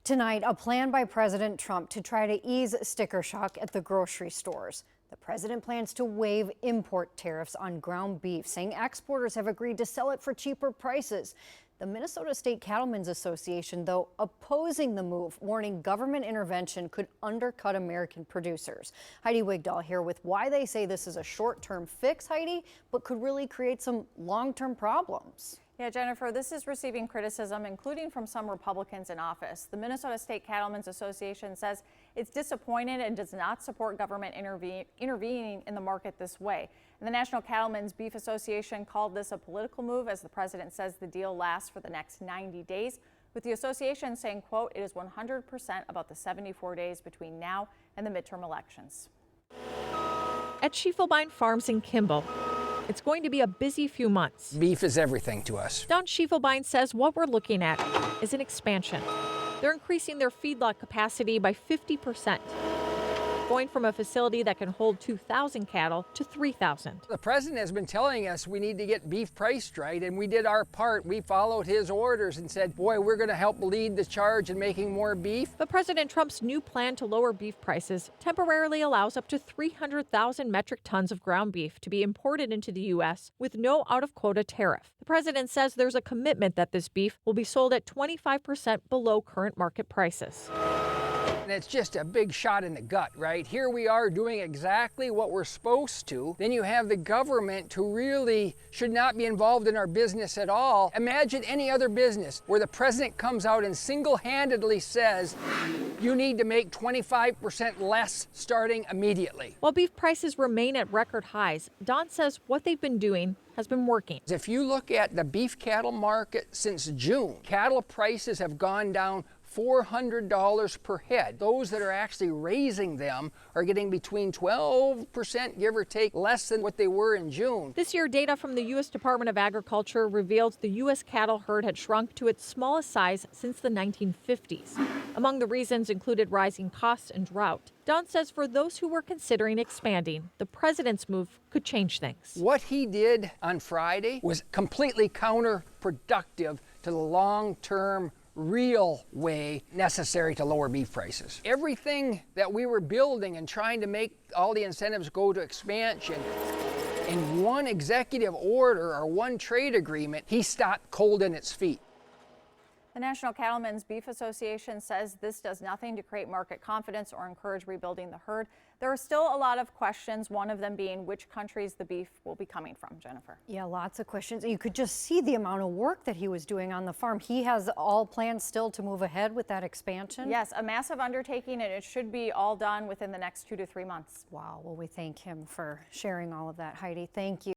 Tonight, a plan by President Trump to try to ease sticker shock at the grocery stores. The president plans to waive import tariffs on ground beef, saying exporters have agreed to sell it for cheaper prices. The Minnesota State Cattlemen's Association, though, opposing the move, warning government intervention could undercut American producers. Heidi Wigdahl here with why they say this is a short-term fix, Heidi, but could really create some long-term problems. Yeah, Jennifer, this is receiving criticism, including from some Republicans in office. The Minnesota State Cattlemen's Association says it's disappointed and does not support government intervening in the market this way. And the National Cattlemen's Beef Association called this a political move, as the president says the deal lasts for the next 90 days, with the association saying, quote, it is 100% about the 74 days between now and the midterm elections. At Schiefelbein Farms in Kimball, it's going to be a busy few months. Beef is everything to us. Don Schiefelbein says what we're looking at is an expansion. They're increasing their feedlot capacity by 50%, going from a facility that can hold 2,000 cattle to 3,000. The president has been telling us we need to get beef priced right, and we did our part. We followed his orders and said, boy, we're going to help lead the charge in making more beef. But President Trump's new plan to lower beef prices temporarily allows up to 300,000 metric tons of ground beef to be imported into the U.S. with no out-of-quota tariff. The president says there's a commitment that this beef will be sold at 25% below current market prices. And it's just a big shot in the gut, right? Here we are doing exactly what we're supposed to. Then you have the government who really should not be involved in our business at all. Imagine any other business where the president comes out and single-handedly says, you need to make 25% less starting immediately. While beef prices remain at record highs, Don says what they've been doing has been working. If you look at the beef cattle market since June, cattle prices have gone down $400 per head. Those that are actually raising them are getting between 12%, give or take, less than what they were in June. This year, data from the U.S. Department of Agriculture reveals the U.S. cattle herd had shrunk to its smallest size since the 1950s. Among the reasons included rising costs and drought. Don says for those who were considering expanding, the president's move could change things. What he did on Friday was completely counterproductive to the long-term real way necessary to lower beef prices. Everything that we were building and trying to make all the incentives go to expansion, in one executive order or one trade agreement, he stopped cold in its feet. The National Cattlemen's Beef Association says this does nothing to create market confidence or encourage rebuilding the herd. There are still a lot of questions, one of them being which countries the beef will be coming from, Jennifer. Yeah, lots of questions. You could just see the amount of work that he was doing on the farm. He has all plans still to move ahead with that expansion? Yes, a massive undertaking, and it should be all done within the next 2 to 3 months. Wow, well, we thank him for sharing all of that, Heidi. Thank you.